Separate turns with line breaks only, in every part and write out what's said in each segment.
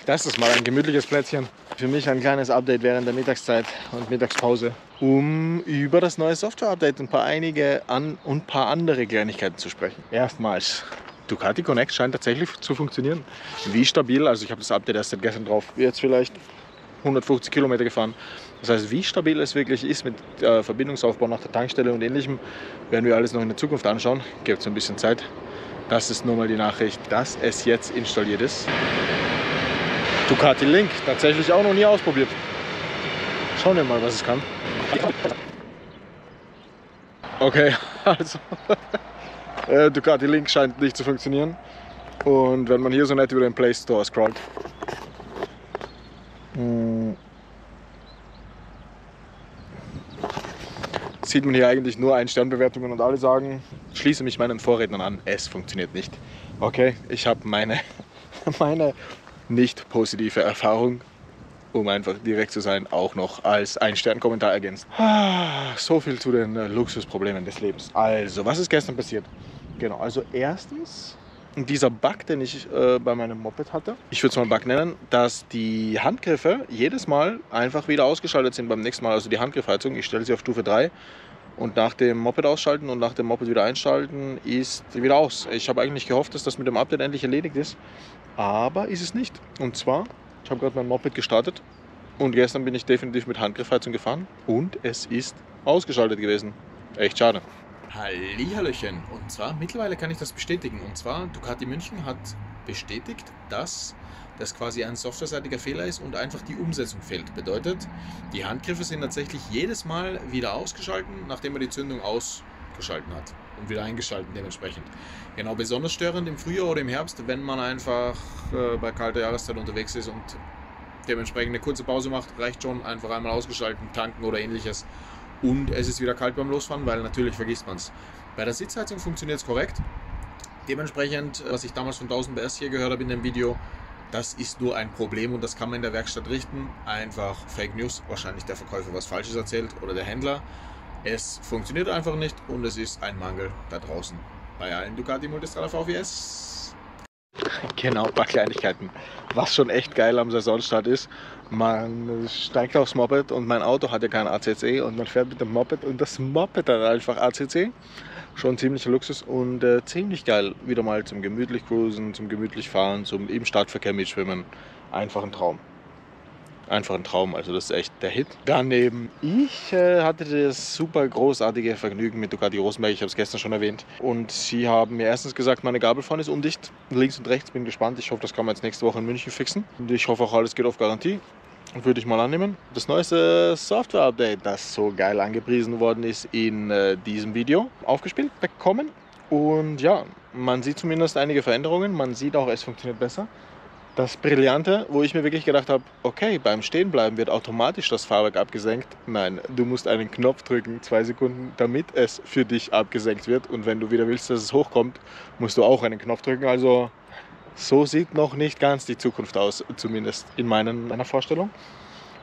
Das ist mal ein gemütliches Plätzchen. Für mich ein kleines Update während der Mittagszeit und Mittagspause, um über das neue Software-Update und ein paar andere Kleinigkeiten zu sprechen. Erstmals, Ducati Connect scheint tatsächlich zu funktionieren. Wie stabil, also ich habe das Update erst seit gestern drauf, jetzt vielleicht 150 Kilometer gefahren. Das heißt, wie stabil es wirklich ist mit Verbindungsaufbau nach der Tankstelle und Ähnlichem, werden wir alles noch in der Zukunft anschauen. Gebt es ein bisschen Zeit. Das ist nur mal die Nachricht, dass es jetzt installiert ist. Ducati Link, tatsächlich auch noch nie ausprobiert. Schauen wir mal, was es kann. Okay, also Ducati Link scheint nicht zu funktionieren. Und wenn man hier so nett über den Play Store scrollt, sieht man hier eigentlich nur 1-Stern-Bewertungen und alle sagen, schließe mich meinen Vorrednern an, es funktioniert nicht. Okay, ich habe meine nicht positive Erfahrung, um einfach direkt zu sein, auch noch als 1-Stern-Kommentar ergänzt. So viel zu den Luxusproblemen des Lebens. Also, was ist gestern passiert? Genau, also erstens, dieser Bug, den ich bei meinem Moped hatte, ich würde es mal Bug nennen, dass die Handgriffe jedes Mal einfach wieder ausgeschaltet sind beim nächsten Mal. Also die Handgriffheizung, ich stelle sie auf Stufe 3 und nach dem Moped ausschalten und nach dem Moped wieder einschalten ist sie wieder aus. Ich habe eigentlich gehofft, dass das mit dem Update endlich erledigt ist, aber ist es nicht. Und zwar, ich habe gerade mein Moped gestartet und gestern bin ich definitiv mit Handgriffheizung gefahren und es ist ausgeschaltet gewesen. Echt schade. Hallihallöchen, und zwar mittlerweile kann ich das bestätigen, und zwar Ducati München hat bestätigt, dass das quasi ein softwareseitiger Fehler ist und einfach die Umsetzung fehlt. Bedeutet, die Handgriffe sind tatsächlich jedes Mal wieder ausgeschalten, nachdem man die Zündung ausgeschalten hat und wieder eingeschalten dementsprechend. Genau, besonders störend im Frühjahr oder im Herbst, wenn man einfach bei kalter Jahreszeit unterwegs ist und dementsprechend eine kurze Pause macht, reicht schon, einfach einmal ausgeschalten, tanken oder ähnliches. Und es ist wieder kalt beim Losfahren, weil natürlich vergisst man es. Bei der Sitzheizung funktioniert es korrekt. Dementsprechend, was ich damals von 1000 PS hier gehört habe in dem Video, das ist nur ein Problem und das kann man in der Werkstatt richten. Einfach Fake News, wahrscheinlich der Verkäufer was Falsches erzählt oder der Händler. Es funktioniert einfach nicht und es ist ein Mangel da draußen bei allen Ducati Multistrada VWS. Genau, ein paar Kleinigkeiten. Was schon echt geil am Saisonstart ist, man steigt aufs Moped und mein Auto hat ja kein ACC und man fährt mit dem Moped und das Moped hat einfach ACC. Schon ziemlicher Luxus und ziemlich geil. Wieder mal zum gemütlich Cruisen, zum gemütlich Fahren, zum im Stadtverkehr mitschwimmen. Einfach ein Traum. Einfach ein Traum, also das ist echt der Hit. Daneben, ich hatte das super großartige Vergnügen mit Ducati Rosenberg, ich habe es gestern schon erwähnt. Und sie haben mir erstens gesagt, meine Gabel vorne ist undicht, links und rechts, bin gespannt. Ich hoffe, das kann man jetzt nächste Woche in München fixen. Und ich hoffe auch, alles geht auf Garantie. Würde ich mal annehmen. Das neueste Software-Update, das so geil angepriesen worden ist, in diesem Video aufgespielt bekommen. Und ja, man sieht zumindest einige Veränderungen, man sieht auch, es funktioniert besser. Das Brillante, wo ich mir wirklich gedacht habe, okay, beim Stehenbleiben wird automatisch das Fahrwerk abgesenkt. Nein, du musst einen Knopf drücken, 2 Sekunden, damit es für dich abgesenkt wird. Und wenn du wieder willst, dass es hochkommt, musst du auch einen Knopf drücken. Also so sieht noch nicht ganz die Zukunft aus, zumindest in meiner Vorstellung.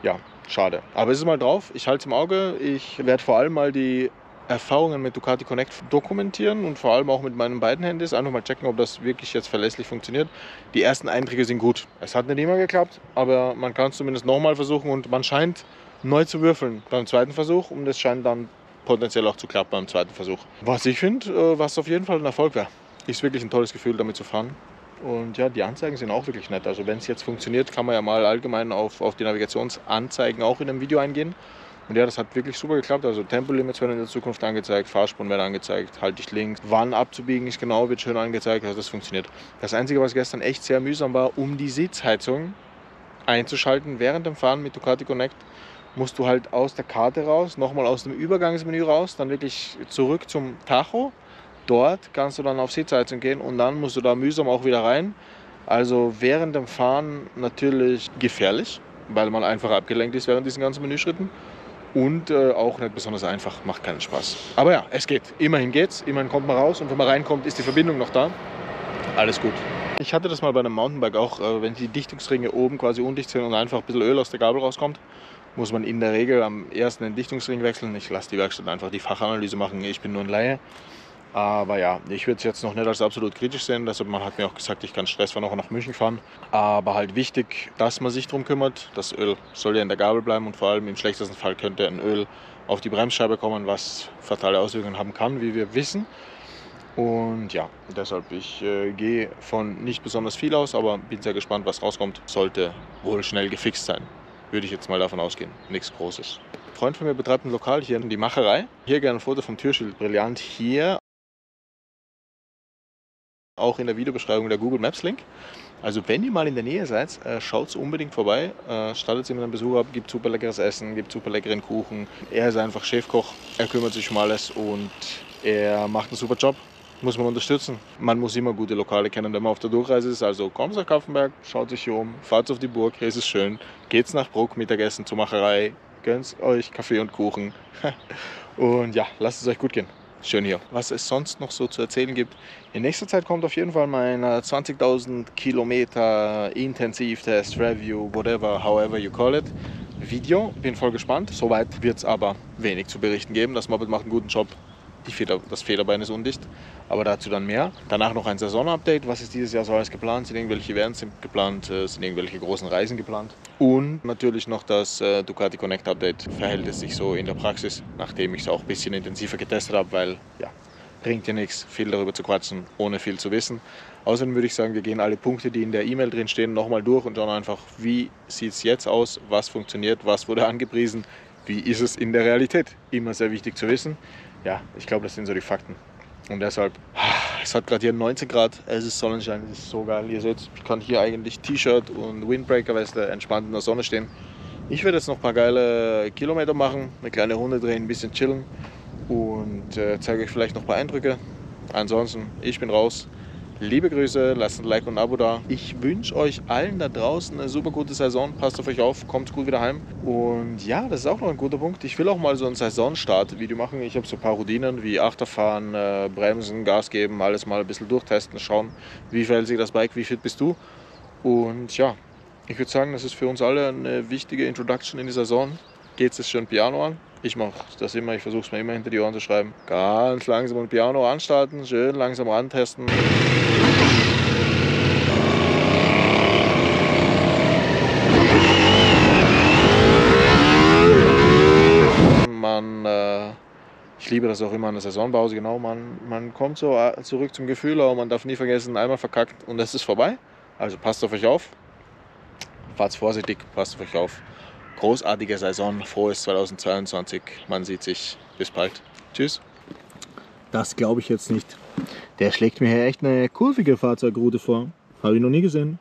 Ja, schade. Aber es ist mal drauf, ich halte es im Auge. Ich werde vor allem mal die Erfahrungen mit Ducati Connect dokumentieren und vor allem auch mit meinen beiden Handys einfach mal checken, ob das wirklich jetzt verlässlich funktioniert. Die ersten Einträge sind gut. Es hat nicht immer geklappt, aber man kann es zumindest nochmal versuchen und man scheint neu zu würfeln beim zweiten Versuch und es scheint dann potenziell auch zu klappen beim zweiten Versuch. Was ich finde, was auf jeden Fall ein Erfolg wäre. Ist wirklich ein tolles Gefühl, damit zu fahren. Und ja, die Anzeigen sind auch wirklich nett. Also wenn es jetzt funktioniert, kann man ja mal allgemein auf die Navigationsanzeigen auch in einem Video eingehen. Und ja, das hat wirklich super geklappt. Also Tempolimits werden in der Zukunft angezeigt, Fahrspuren werden angezeigt, halte ich links. Wann abzubiegen ist genau, wird schön angezeigt. Also das funktioniert. Das Einzige, was gestern echt sehr mühsam war, um die Sitzheizung einzuschalten während dem Fahren mit Ducati Connect, musst du halt aus der Karte raus, nochmal aus dem Übergangsmenü raus, dann wirklich zurück zum Tacho. Dort kannst du dann auf Sitzheizung gehen und dann musst du da mühsam auch wieder rein. Also während dem Fahren natürlich gefährlich, weil man einfach abgelenkt ist während diesen ganzen Menüschritten. Und auch nicht besonders einfach, macht keinen Spaß. Aber ja, es geht. Immerhin geht's, immerhin kommt man raus und wenn man reinkommt, ist die Verbindung noch da. Alles gut. Ich hatte das mal bei einem Mountainbike auch, wenn die Dichtungsringe oben quasi undicht sind und einfach ein bisschen Öl aus der Gabel rauskommt, muss man in der Regel am ersten den Dichtungsring wechseln. Ich lasse die Werkstatt einfach die Fachanalyse machen, ich bin nur ein Laie. Aber ja, ich würde es jetzt noch nicht als absolut kritisch sehen. Also man hat mir auch gesagt, ich kann stressfrei noch nach München fahren. Aber halt wichtig, dass man sich darum kümmert. Das Öl soll ja in der Gabel bleiben und vor allem im schlechtesten Fall könnte ein Öl auf die Bremsscheibe kommen, was fatale Auswirkungen haben kann, wie wir wissen. Und ja, deshalb, ich gehe von nicht besonders viel aus, aber bin sehr gespannt, was rauskommt. Sollte wohl schnell gefixt sein. Würde ich jetzt mal davon ausgehen. Nichts Großes. Ein Freund von mir betreibt ein Lokal hier in die Macherei. Hier gerne ein Foto vom Türschild. Brillant. Hier auch in der Videobeschreibung der Google Maps Link. Also wenn ihr mal in der Nähe seid, schaut unbedingt vorbei, startet sie mit einem Besuch ab, gibt super leckeres Essen, gibt super leckeren Kuchen. Er ist einfach Chefkoch, er kümmert sich um alles und er macht einen super Job. Muss man unterstützen. Man muss immer gute Lokale kennen, wenn man auf der Durchreise ist. Also kommt nach Kapfenberg, schaut euch hier um, fahrt auf die Burg, hier ist es schön. Geht's nach Bruck Mittagessen zur Macherei, gönnt euch Kaffee und Kuchen. Und ja, lasst es euch gut gehen. Schön hier. Was es sonst noch so zu erzählen gibt. In nächster Zeit kommt auf jeden Fall mein 20.000 Kilometer Intensivtest, Review, whatever, however you call it, Video. Bin voll gespannt. Soweit wird es aber wenig zu berichten geben. Das Moped macht einen guten Job. Das Federbein ist undicht, aber dazu dann mehr. Danach noch ein Saisonupdate. Was ist dieses Jahr so alles geplant? Sind irgendwelche Events geplant? Sind irgendwelche großen Reisen geplant? Und natürlich noch das Ducati Connect Update. Verhält es sich so in der Praxis, nachdem ich es auch ein bisschen intensiver getestet habe, weil ja, bringt ja nichts, viel darüber zu quatschen, ohne viel zu wissen. Außerdem würde ich sagen, wir gehen alle Punkte, die in der E-Mail drin stehen, nochmal durch und schauen einfach, wie sieht es jetzt aus, was funktioniert, was wurde angepriesen, wie ist es in der Realität. Immer sehr wichtig zu wissen. Ja, ich glaube, das sind so die Fakten. Und deshalb, es hat gerade hier 19 Grad, es ist Sonnenschein, es ist so geil. Ihr seht, ich kann hier eigentlich T-Shirt und Windbreaker-Weste entspannt in der Sonne stehen. Ich werde jetzt noch ein paar geile Kilometer machen, eine kleine Runde drehen, ein bisschen chillen und zeige euch vielleicht noch ein paar Eindrücke. Ansonsten, ich bin raus. Liebe Grüße, lasst ein Like und ein Abo da. Ich wünsche euch allen da draußen eine super gute Saison. Passt auf euch auf, kommt gut wieder heim. Und ja, das ist auch noch ein guter Punkt. Ich will auch mal so ein Saisonstart-Video machen. Ich habe so ein paar Routinen wie Achterfahren, Bremsen, Gas geben, alles mal ein bisschen durchtesten, schauen, wie verhält sich das Bike, wie fit bist du. Und ja, ich würde sagen, das ist für uns alle eine wichtige Introduction in die Saison. Geht es schön Piano an. Ich mache das immer, ich versuche es mir immer hinter die Ohren zu schreiben. Ganz langsam ein Piano anstarten, schön langsam rantesten. Ich liebe das auch immer an der Saisonpause, genau, man kommt so zurück zum Gefühl, aber man darf nie vergessen, einmal verkackt und es ist vorbei. Also passt auf euch auf, fahrt vorsichtig, passt auf euch auf. Großartige Saison, frohes 2022, man sieht sich, bis bald. Tschüss. Das glaube ich jetzt nicht. Der schlägt mir hier echt eine kurvige Fahrzeugroute vor. Habe ich noch nie gesehen.